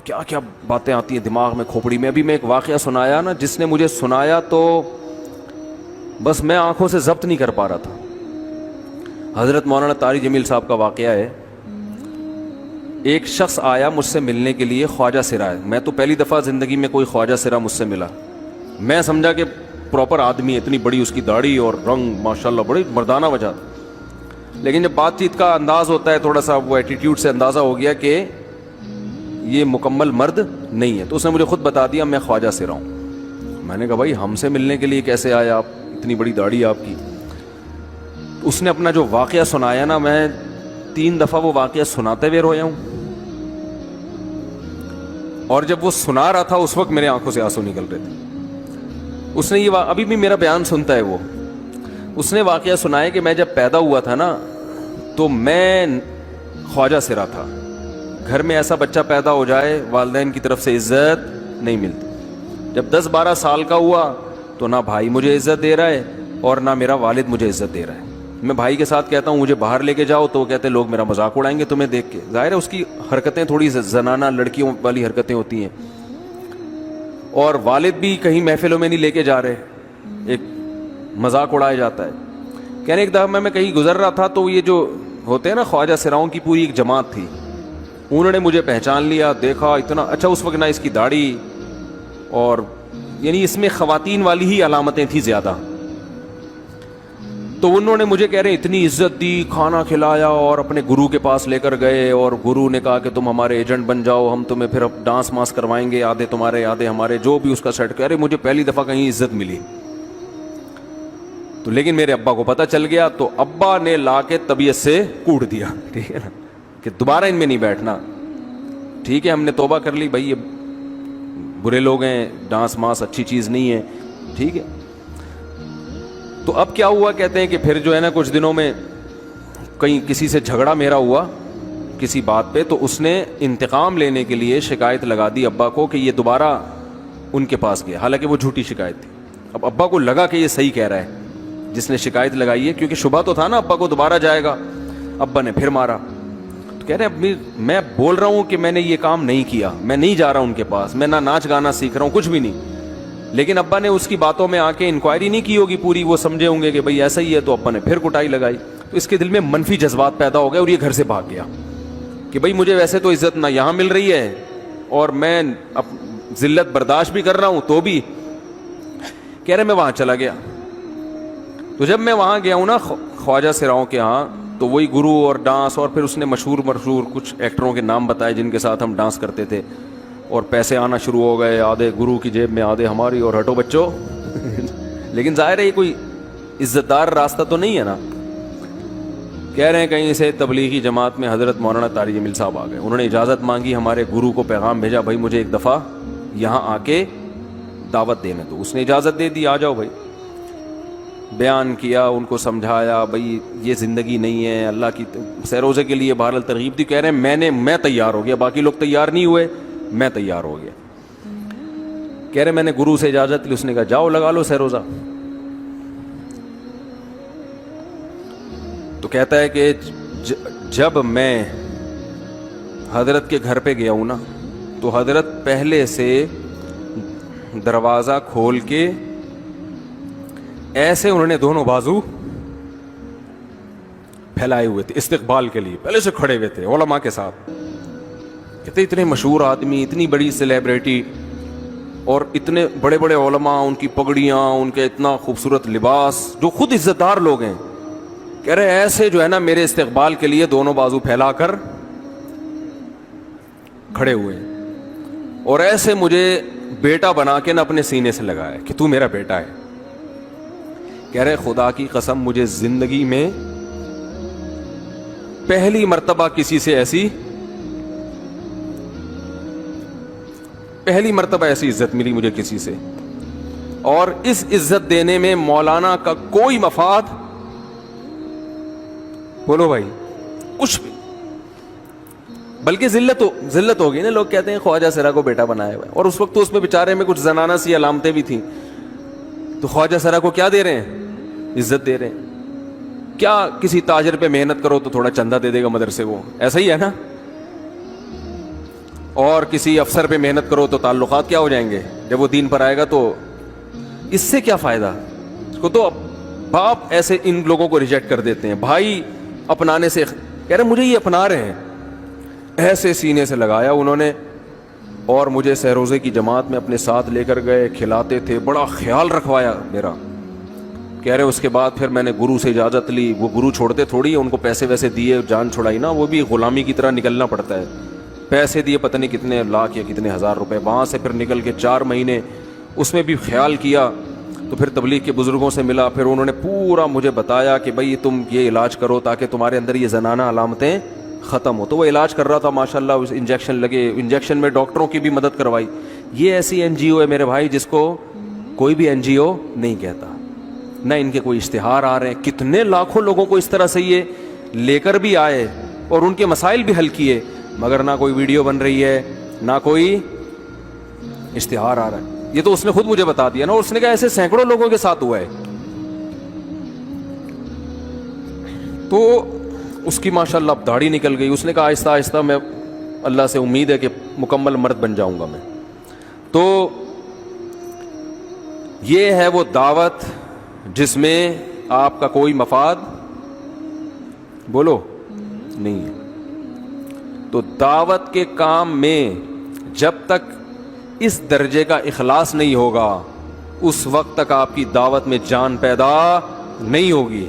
کیا کیا باتیں آتی ہیں دماغ میں, کھوپڑی میں. ابھی میں ایک واقعہ سنایا نا, جس نے مجھے سنایا تو بس میں آنکھوں سے ضبط نہیں کر پا رہا تھا. حضرت مولانا طاری جمیل صاحب کا واقعہ ہے. ایک شخص آیا مجھ سے ملنے کے لیے, خواجہ سرا ہے. میں تو پہلی دفعہ زندگی میں کوئی خواجہ سرا مجھ سے ملا. میں سمجھا کہ پراپر آدمی, اتنی بڑی اس کی داڑھی اور رنگ ماشاءاللہ بڑی مردانہ وجہ. لیکن جب بات چیت کا انداز ہوتا ہے تھوڑا سا, وہ ایٹیٹیوڈ سے اندازہ ہو گیا کہ یہ مکمل مرد نہیں ہے. تو اس نے مجھے خود بتا دیا میں خواجہ سرا ہوں. میں نے کہا بھائی ہم سے ملنے کے لیے کیسے آیا آپ, اتنی بڑی داڑھی آپ کی. اس نے اپنا جو واقعہ سنایا نا, میں 3 دفعہ وہ واقعہ سناتے ہوئے رویا ہوں. اور جب وہ سنا رہا تھا اس وقت میرے آنکھوں سے آنسو نکل رہے تھے. اس نے یہ ابھی بھی میرا بیان سنتا ہے وہ. اس نے واقعہ سنایا کہ میں جب پیدا ہوا تھا نا تو میں خواجہ سرا تھا. گھر میں ایسا بچہ پیدا ہو جائے والدین کی طرف سے عزت نہیں ملتی. جب 10-12 سال کا ہوا تو نہ بھائی مجھے عزت دے رہا ہے اور نہ میرا والد مجھے عزت دے رہا ہے. میں بھائی کے ساتھ کہتا ہوں مجھے باہر لے کے جاؤ تو وہ کہتے ہیں لوگ میرا مذاق اڑائیں گے تمہیں دیکھ کے. ظاہر ہے اس کی حرکتیں تھوڑی زنانہ لڑکیوں والی حرکتیں ہوتی ہیں. اور والد بھی کہیں محفلوں میں نہیں لے کے جا رہے, ایک مذاق اڑایا جاتا ہے. کہنے ایک دفعہ میں کہیں گزر رہا تھا تو یہ جو ہوتے ہیں نا خواجہ سراؤں کی پوری ایک جماعت تھی, انہوں نے مجھے پہچان لیا, دیکھا اتنا اچھا. اس وقت نہ اس کی داڑھی اور یعنی اس میں خواتین والی ہی علامتیں تھیں زیادہ. تو انہوں نے مجھے کہہ رہے اتنی عزت دی, کھانا کھلایا اور اپنے گرو کے پاس لے کر گئے. اور گرو نے کہا کہ تم ہمارے ایجنٹ بن جاؤ, ہم تمہیں پھر ڈانس ماس کروائیں گے, آدھے تمہارے آدھے ہمارے, جو بھی اس کا سیٹ. کہہ رہے مجھے پہلی دفعہ کہیں عزت ملی. تو لیکن میرے ابا کو پتہ چل گیا تو ابا نے لا کے طبیعت سے کوٹ دیا, ٹھیک ہے نا, کہ دوبارہ ان میں نہیں بیٹھنا. ٹھیک ہے ہم نے توبہ کر لی بھائی, یہ برے لوگ ہیں, ڈانس ماس اچھی چیز نہیں ہے, ٹھیک ہے. تو اب کیا ہوا, کہتے ہیں کہ پھر جو ہے نا کچھ دنوں میں کہیں کسی سے جھگڑا میرا ہوا کسی بات پہ, تو اس نے انتقام لینے کے لیے شکایت لگا دی ابا کو کہ یہ دوبارہ ان کے پاس گیا, حالانکہ وہ جھوٹی شکایت تھی. اب ابا کو لگا کہ یہ صحیح کہہ رہا ہے جس نے شکایت لگائی ہے, کیونکہ شبہ تو تھا نا ابا کو دوبارہ جائے گا. ابا نے پھر مارا. تو کہہ رہے اب میں بول رہا ہوں کہ میں نے یہ کام نہیں کیا, میں نہیں جا رہا ان کے پاس, میں نہ ناچ گانا سیکھ رہا ہوں, کچھ بھی نہیں. لیکن ابا نے اس کی باتوں میں آ کے انکوائری نہیں کی ہوگی پوری, وہ سمجھے ہوں گے کہ بھئی ایسا ہی ہے, تو ابا نے پھر کٹائی لگائی. تو اس کے دل میں منفی جذبات پیدا ہو گئے اور یہ گھر سے بھاگ گیا کہ بھئی مجھے ویسے تو عزت نہ یہاں مل رہی ہے اور میں ذلت برداشت بھی کر رہا ہوں, تو بھی کہہ رہے میں وہاں چلا گیا. تو جب میں وہاں گیا ہوں نا خواجہ سراؤں کے ہاں, تو وہی گرو اور ڈانس, اور پھر اس نے مشہور کچھ ایکٹروں کے نام بتائے جن کے ساتھ ہم ڈانس کرتے تھے, اور پیسے آنا شروع ہو گئے, آدھے گرو کی جیب میں آدھے ہماری, اور ہٹو بچوں. لیکن ظاہر ہے یہ کوئی عزت دار راستہ تو نہیں ہے نا. کہہ رہے ہیں کہیں سے تبلیغی جماعت میں حضرت مولانا طاری جمیل صاحب آ گئے, انہوں نے اجازت مانگی, ہمارے گرو کو پیغام بھیجا بھائی مجھے ایک دفعہ یہاں آ کے دعوت دینے دو. اس نے اجازت دے دی, آ جاؤ بھائی. بیان کیا, ان کو سمجھایا بھائی یہ زندگی نہیں ہے, اللہ کی سیروزے کے لیے بہرحال ترغیب دی. کہہ رہے ہیں میں تیار ہو گیا, باقی لوگ تیار نہیں ہوئے, میں تیار ہو گیا. کہہ رہے میں نے گرو سے اجازت لی, اس نے کہا جاؤ لگا لو سیروزہ. تو کہتا ہے کہ جب میں حضرت کے گھر پہ گیا ہوں نا, تو حضرت پہلے سے دروازہ کھول کے ایسے انہوں نے دونوں بازو پھیلائے ہوئے تھے استقبال کے لیے, پہلے سے کھڑے ہوئے تھے علماء کے ساتھ. کہتے اتنے مشہور آدمی, اتنی بڑی سیلیبریٹی, اور اتنے بڑے بڑے علماء, ان کی پگڑیاں, ان کے اتنا خوبصورت لباس, جو خود عزت دار لوگ ہیں. کہہ رہے ایسے جو ہے نا میرے استقبال کے لیے دونوں بازو پھیلا کر کھڑے ہوئے, اور ایسے مجھے بیٹا بنا کے نہ اپنے سینے سے لگایا کہ تو میرا بیٹا ہے. کہہ رہے خدا کی قسم مجھے زندگی میں پہلی مرتبہ ایسی عزت ملی مجھے کسی سے, اور اس عزت دینے میں مولانا کا کوئی مفاد, بولو بھائی, کچھ بھی, بلکہ ذلت ہو گئی نا. لوگ کہتے ہیں خواجہ سرا کو بیٹا بنایا ہوا ہے, اور اس وقت تو اس میں بیچارے میں کچھ زنانہ سی علامتیں بھی تھیں. تو خواجہ سرا کو کیا دے رہے ہیں, عزت دے رہے ہیں. کیا کسی تاجر پہ محنت کرو تو تھوڑا چندہ دے دے گا مدرسے, وہ ایسا ہی ہے نا. اور کسی افسر پہ محنت کرو تو تعلقات کیا ہو جائیں گے. جب وہ دین پر آئے گا تو اس سے کیا فائدہ. اس کو تو باپ ایسے ان لوگوں کو ریجیکٹ کر دیتے ہیں. بھائی اپنانے سے کہہ رہے مجھے یہ اپنا رہے ہیں, ایسے سینے سے لگایا انہوں نے, اور مجھے سہروزے کی جماعت میں اپنے ساتھ لے کر گئے, کھلاتے تھے, بڑا خیال رکھوایا میرا. کہہ رہے اس کے بعد پھر میں نے گرو سے اجازت لی. وہ گرو چھوڑتے تھوڑی, ان کو پیسے ویسے دیے, جان چھڑائی نا, وہ بھی غلامی کی طرح نکلنا پڑتا ہے. پیسے دیے پتہ نہیں کتنے لاکھ یا کتنے ہزار روپے, وہاں سے پھر نکل کے 4 مہینے اس میں بھی خیال کیا. تو پھر تبلیغ کے بزرگوں سے ملا, پھر انہوں نے پورا مجھے بتایا کہ بھائی تم یہ علاج کرو تاکہ تمہارے اندر یہ زنانہ علامتیں ختم ہو. تو وہ علاج کر رہا تھا ماشاءاللہ, انجیکشن لگے, انجیکشن میں ڈاکٹروں کی بھی مدد کروائی. یہ ایسی این جی او ہے میرے بھائی جس کو کوئی بھی این جی او نہیں کہتا, نہ ان کے کوئی اشتہار آ رہے ہیں. کتنے لاکھوں لوگوں کو اس طرح سے یہ لے کر بھی آئے اور ان کے مسائل بھی حل کیے, مگر نہ کوئی ویڈیو بن رہی ہے, نہ کوئی اشتہار آ رہا ہے. یہ تو اس نے خود مجھے بتا دیا نا, اور اس نے کہا ایسے سینکڑوں لوگوں کے ساتھ ہوا ہے. تو اس کی ماشاءاللہ اب داڑھی نکل گئی. اس نے کہا آہستہ آہستہ میں اللہ سے امید ہے کہ مکمل مرد بن جاؤں گا میں. تو یہ ہے وہ دعوت جس میں آپ کا کوئی مفاد بولو نہیں ہے. تو دعوت کے کام میں جب تک اس درجے کا اخلاص نہیں ہوگا, اس وقت تک آپ کی دعوت میں جان پیدا نہیں ہوگی.